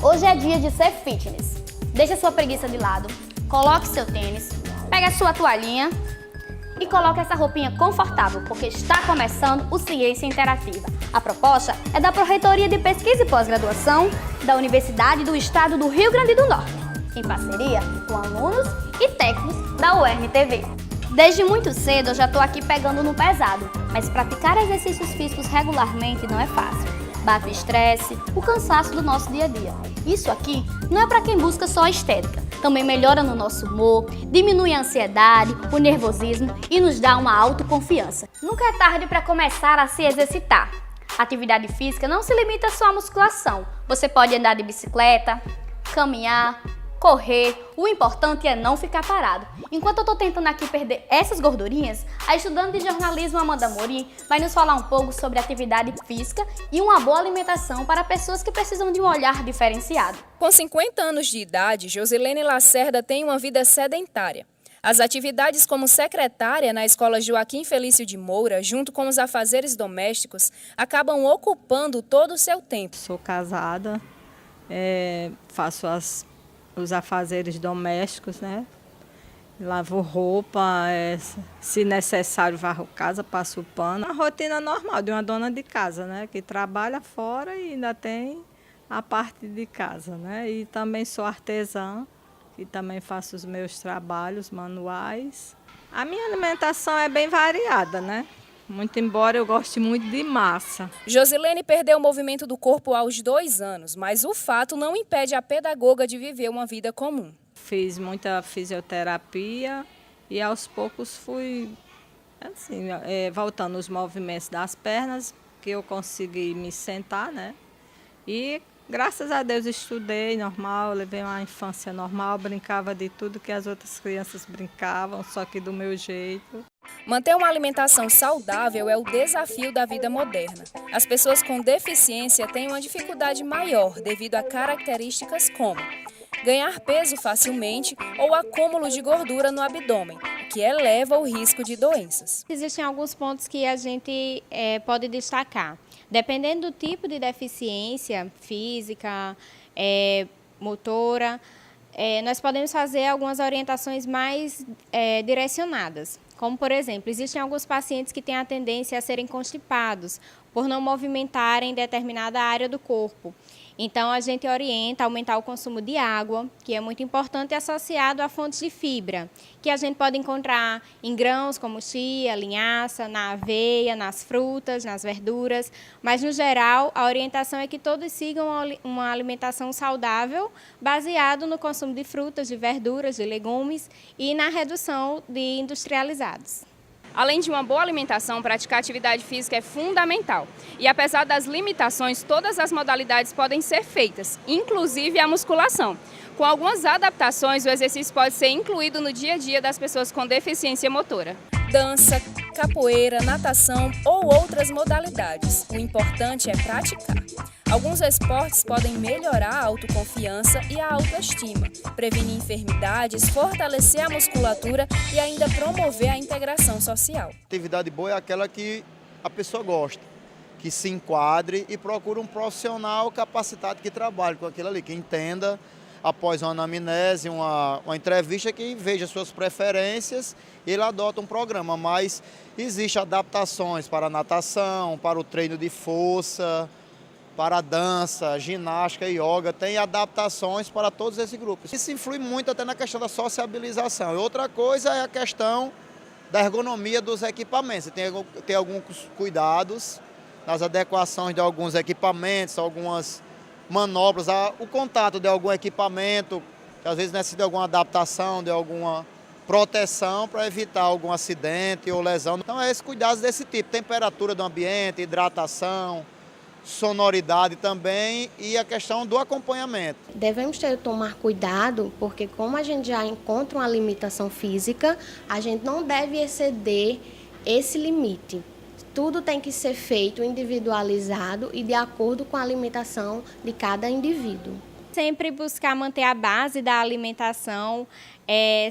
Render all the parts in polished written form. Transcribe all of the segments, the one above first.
Hoje é dia de ser fitness. Deixe sua preguiça de lado, coloque seu tênis, pegue a sua toalhinha e coloque essa roupinha confortável, porque está começando o Ciência Interativa. A proposta é da Pró-Reitoria de Pesquisa e Pós-Graduação da Universidade do Estado do Rio Grande do Norte, em parceria com alunos e técnicos da UERN-TV. Desde muito cedo eu já estou aqui pegando no pesado, mas praticar exercícios físicos regularmente não é fácil. Bate o estresse, o cansaço do nosso dia a dia. Isso aqui não é para quem busca só a estética. Também melhora no nosso humor, diminui a ansiedade, o nervosismo e nos dá uma autoconfiança. Nunca é tarde para começar a se exercitar. A atividade física não se limita só à musculação. Você pode andar de bicicleta, caminhar, correr. O importante é não ficar parado. Enquanto eu estou tentando aqui perder essas gordurinhas, a estudante de jornalismo Amanda Morim vai nos falar um pouco sobre atividade física e uma boa alimentação para pessoas que precisam de um olhar diferenciado. Com 50 anos de idade, Josilene Lacerda tem uma vida sedentária. As atividades como secretária na Escola Joaquim Felício de Moura, junto com os afazeres domésticos, acabam ocupando todo o seu tempo. Sou casada, faço os afazeres domésticos, né? Lavo roupa, se necessário varro casa, passo o pano. Uma rotina normal de uma dona de casa, né? Que trabalha fora e ainda tem a parte de casa, né? E também sou artesã e também faço os meus trabalhos manuais. A minha alimentação é bem variada, né? Muito embora eu goste muito de massa. Josilene perdeu o movimento do corpo aos 2 anos, mas o fato não impede a pedagoga de viver uma vida comum. Fiz muita fisioterapia e aos poucos fui assim, voltando os movimentos das pernas, que eu consegui me sentar, né? E graças a Deus estudei normal, levei uma infância normal, brincava de tudo que as outras crianças brincavam, só que do meu jeito. Manter uma alimentação saudável é o desafio da vida moderna. As pessoas com deficiência têm uma dificuldade maior devido a características como ganhar peso facilmente ou acúmulo de gordura no abdômen, o que eleva o risco de doenças. Existem alguns pontos que a gente pode destacar. Dependendo do tipo de deficiência física, motora, nós podemos fazer algumas orientações mais direcionadas. Como, por exemplo, existem alguns pacientes que têm a tendência a serem constipados por não movimentarem determinada área do corpo. Então, a gente orienta a aumentar o consumo de água, que é muito importante, associado a fontes de fibra, que a gente pode encontrar em grãos como chia, linhaça, na aveia, nas frutas, nas verduras. Mas, no geral, a orientação é que todos sigam uma alimentação saudável, baseado no consumo de frutas, de verduras, de legumes e na redução de industrializados. Além de uma boa alimentação, praticar atividade física é fundamental. E apesar das limitações, todas as modalidades podem ser feitas, inclusive a musculação. Com algumas adaptações, o exercício pode ser incluído no dia a dia das pessoas com deficiência motora. Dança, capoeira, natação ou outras modalidades. O importante é praticar. Alguns esportes podem melhorar a autoconfiança e a autoestima, prevenir enfermidades, fortalecer a musculatura e ainda promover a integração social. Atividade boa é aquela que a pessoa gosta, que se enquadre e procure um profissional capacitado que trabalhe com aquilo ali, que entenda após uma anamnese, uma entrevista, que veja suas preferências e ele adota um programa. Mas existem adaptações para a natação, para o treino de força, para a dança, ginástica e yoga, tem adaptações para todos esses grupos. Isso influi muito até na questão da sociabilização. E outra coisa é a questão da ergonomia dos equipamentos. Tem alguns cuidados nas adequações de alguns equipamentos, algumas manobras, o contato de algum equipamento, que às vezes necessita de alguma adaptação, de alguma proteção para evitar algum acidente ou lesão. Então é esses cuidados desse tipo, temperatura do ambiente, hidratação, sonoridade também e a questão do acompanhamento. Devemos tomar cuidado, porque como a gente já encontra uma limitação física, a gente não deve exceder esse limite. Tudo tem que ser feito individualizado e de acordo com a limitação de cada indivíduo. Sempre buscar manter a base da alimentação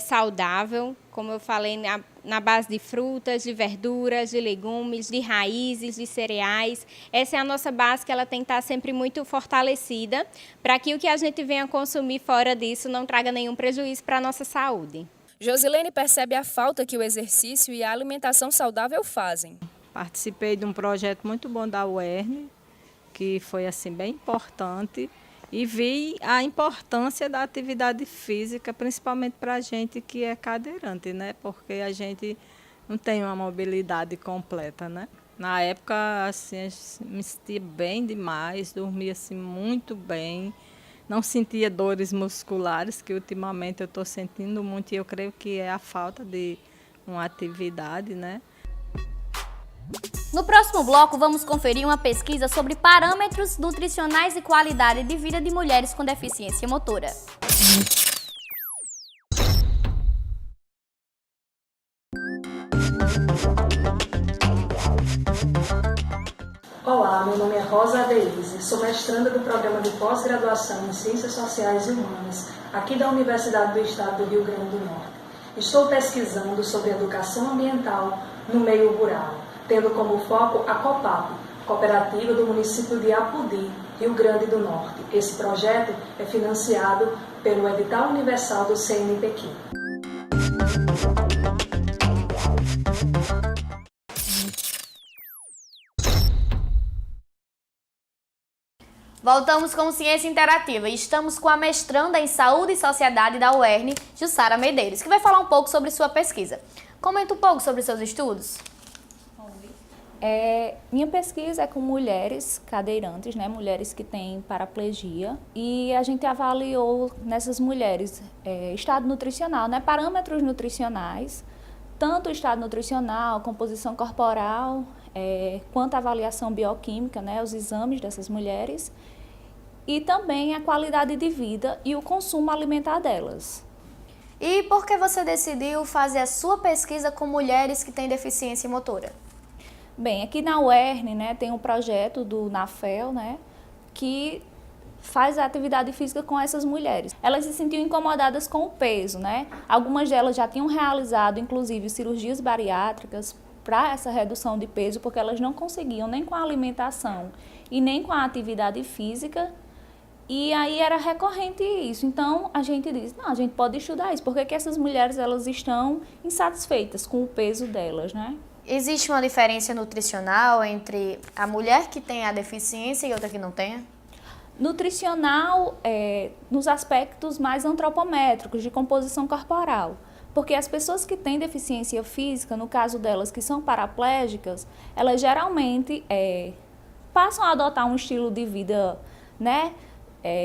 saudável, como eu falei, na base de frutas, de verduras, de legumes, de raízes, de cereais. Essa é a nossa base, que ela tem que estar sempre muito fortalecida, para que o que a gente venha consumir fora disso não traga nenhum prejuízo para a nossa saúde. Josilene percebe a falta que o exercício e a alimentação saudável fazem. Participei de um projeto muito bom da UERN, que foi assim bem importante, e vi a importância da atividade física, principalmente para a gente que é cadeirante, né? Porque a gente não tem uma mobilidade completa, né? Na época, assim, me sentia bem demais, dormia assim muito bem, não sentia dores musculares, que ultimamente eu estou sentindo muito, e eu creio que é a falta de uma atividade, né? No próximo bloco, vamos conferir uma pesquisa sobre parâmetros nutricionais e qualidade de vida de mulheres com deficiência motora. Olá, meu nome é Rosa Adelise, sou mestranda do Programa de Pós-Graduação em Ciências Sociais e Humanas, aqui da Universidade do Estado do Rio Grande do Norte. Estou pesquisando sobre educação ambiental no meio rural, tendo como foco a COPAP, cooperativa do município de Apodi, Rio Grande do Norte. Esse projeto é financiado pelo edital universal do CNPq. Voltamos com Ciência Interativa e estamos com a mestranda em Saúde e Sociedade da UERN, Jussara Medeiros, que vai falar um pouco sobre sua pesquisa. Comenta um pouco sobre seus estudos. Minha pesquisa é com mulheres cadeirantes, né, mulheres que têm paraplegia, e a gente avaliou nessas mulheres estado nutricional, né, parâmetros nutricionais, tanto o estado nutricional, composição corporal, quanto a avaliação bioquímica, né, os exames dessas mulheres, e também a qualidade de vida e o consumo alimentar delas. E por que você decidiu fazer a sua pesquisa com mulheres que têm deficiência motora? Bem, aqui na UERN, né, tem um projeto do NAFEL, né, que faz a atividade física com essas mulheres. Elas se sentiam incomodadas com o peso, né? Algumas delas já tinham realizado, inclusive, cirurgias bariátricas para essa redução de peso, porque elas não conseguiam nem com a alimentação e nem com a atividade física. E aí era recorrente isso. Então a gente disse, não, a gente pode estudar isso, porque que essas mulheres elas estão insatisfeitas com o peso delas, né? Existe uma diferença nutricional entre a mulher que tem a deficiência e outra que não tenha? Nutricional nos aspectos mais antropométricos, de composição corporal. Porque as pessoas que têm deficiência física, no caso delas que são paraplégicas, elas geralmente passam a adotar um estilo de vida, né,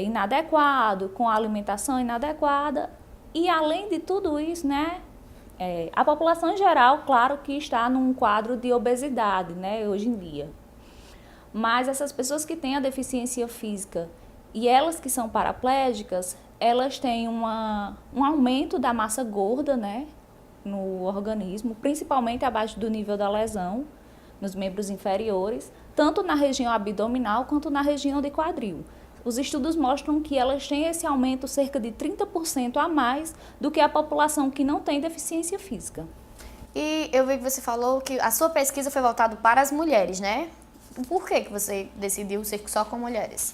inadequado, com a alimentação inadequada. E além de tudo isso, né, a população em geral, claro que está num quadro de obesidade, né, hoje em dia. Mas essas pessoas que têm a deficiência física e elas que são paraplégicas, elas têm um aumento da massa gorda, né, no organismo, principalmente abaixo do nível da lesão, nos membros inferiores, tanto na região abdominal quanto na região de quadril. Os estudos mostram que elas têm esse aumento cerca de 30% a mais do que a população que não tem deficiência física. E eu vi que você falou que a sua pesquisa foi voltada para as mulheres, né? Por que você decidiu ser só com mulheres?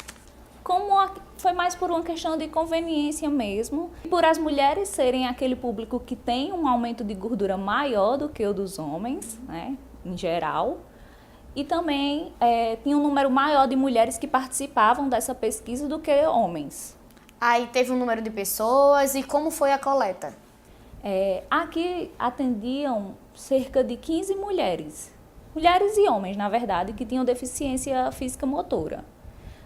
Foi mais por uma questão de conveniência mesmo, por as mulheres serem aquele público que tem um aumento de gordura maior do que o dos homens, né, em geral. E também tinha um número maior de mulheres que participavam dessa pesquisa do que homens. Aí teve um número de pessoas e como foi a coleta? Aqui atendiam cerca de 15 mulheres e homens, na verdade, que tinham deficiência física motora.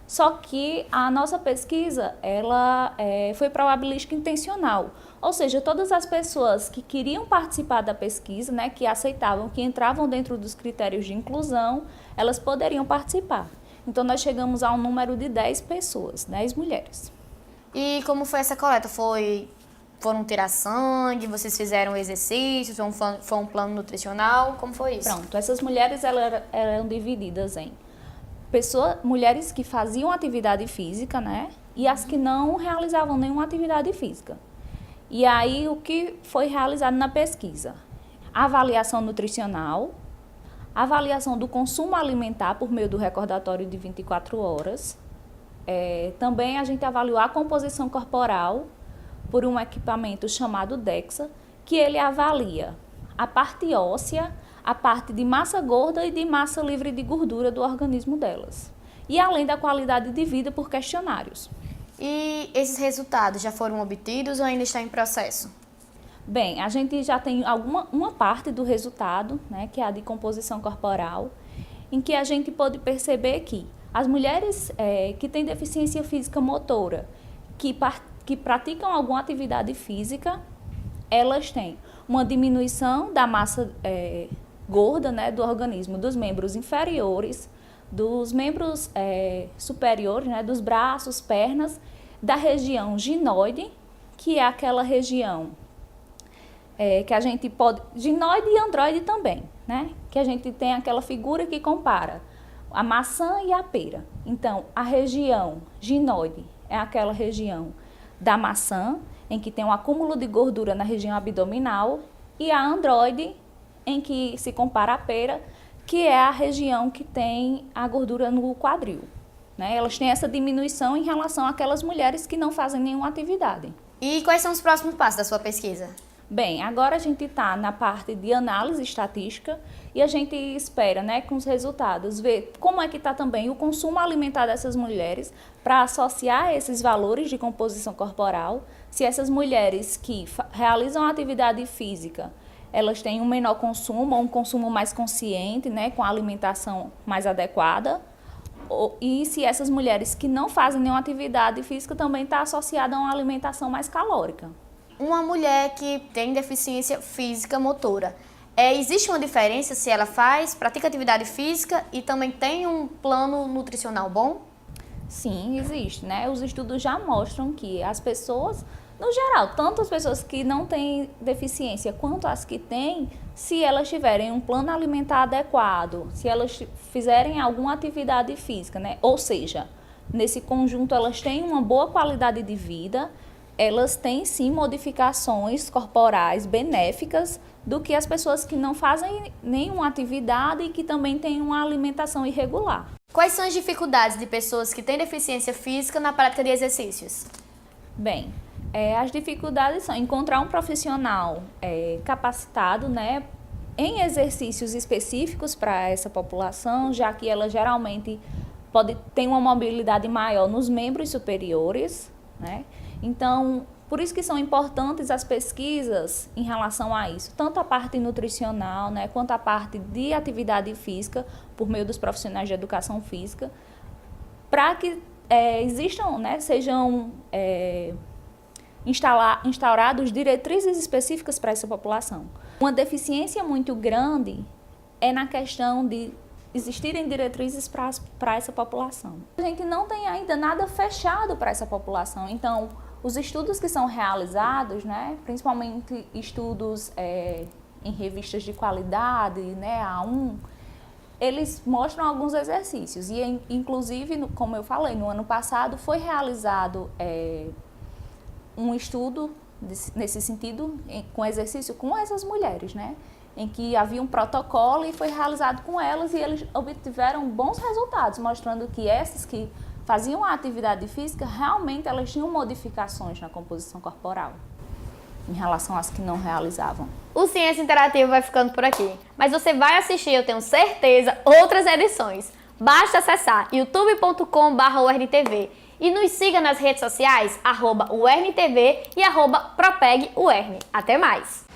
Só que a nossa pesquisa ela foi probabilística intencional, ou seja, todas as pessoas que queriam participar da pesquisa, né, que aceitavam, que entravam dentro dos critérios de inclusão, elas poderiam participar. Então nós chegamos a um número de 10 pessoas, 10 mulheres. E como foi essa coleta? Foram tirar sangue, vocês fizeram exercícios, foi um plano nutricional, como foi isso? Pronto, essas mulheres eram divididas em mulheres que faziam atividade física, né? e as que não realizavam nenhuma atividade física. E aí, o que foi realizado na pesquisa? Avaliação nutricional, avaliação do consumo alimentar por meio do recordatório de 24 horas. Também a gente avaliou a composição corporal por um equipamento chamado DEXA, que ele avalia a parte óssea, a parte de massa gorda e de massa livre de gordura do organismo delas. E além da qualidade de vida por questionários. E esses resultados já foram obtidos ou ainda está em processo? Bem, a gente já tem uma parte do resultado, né, que é a de composição corporal, em que a gente pode perceber que as mulheres que têm deficiência física motora, que praticam alguma atividade física, elas têm uma diminuição da massa gorda, né, do organismo, dos membros inferiores, dos membros superiores, né, dos braços, pernas, da região ginoide, que é aquela região que a gente pode... Ginoide e androide também, né? Que a gente tem aquela figura que compara a maçã e a pera. Então, a região ginoide é aquela região da maçã, em que tem um acúmulo de gordura na região abdominal, e a androide, em que se compara a pera, que é a região que tem a gordura no quadril, né? Elas têm essa diminuição em relação àquelas mulheres que não fazem nenhuma atividade. E quais são os próximos passos da sua pesquisa? Bem, agora a gente está na parte de análise estatística e a gente espera, né, com os resultados, ver como é que está também o consumo alimentar dessas mulheres para associar esses valores de composição corporal, se essas mulheres que realizam atividade física, elas têm um menor consumo ou um consumo mais consciente, né, com a alimentação mais adequada, e se essas mulheres que não fazem nenhuma atividade física também está associada a uma alimentação mais calórica. Uma mulher que tem deficiência física motora, existe uma diferença se ela pratica atividade física e também tem um plano nutricional bom? Sim, existe, né? Os estudos já mostram que as pessoas, no geral, tanto as pessoas que não têm deficiência quanto as que têm, se elas tiverem um plano alimentar adequado, se elas fizerem alguma atividade física, né? Ou seja, nesse conjunto elas têm uma boa qualidade de vida, elas têm sim modificações corporais benéficas do que as pessoas que não fazem nenhuma atividade e que também têm uma alimentação irregular. Quais são as dificuldades de pessoas que têm deficiência física na prática de exercícios? Bem, as dificuldades são encontrar um profissional capacitado, né, em exercícios específicos para essa população, já que ela geralmente ter uma mobilidade maior nos membros superiores, né? Então, por isso que são importantes as pesquisas em relação a isso, tanto a parte nutricional, né, quanto a parte de atividade física, por meio dos profissionais de educação física, para que existam, né, sejam instaurados diretrizes específicas para essa população. Uma deficiência muito grande é na questão de existirem diretrizes para essa população. A gente não tem ainda nada fechado para essa população, então os estudos que são realizados, né, principalmente estudos em revistas de qualidade, né, A1, eles mostram alguns exercícios e, inclusive, como eu falei, no ano passado foi realizado um estudo nesse sentido, com exercício com essas mulheres, né, em que havia um protocolo e foi realizado com elas e eles obtiveram bons resultados, mostrando que essas que faziam a atividade física, realmente elas tinham modificações na composição corporal, em relação às que não realizavam. O Ciência Interativa vai ficando por aqui, mas você vai assistir, eu tenho certeza, outras edições. Basta acessar youtube.com/UERNTV e nos siga nas redes sociais, @UERNTV e @PropegUERN. Até mais!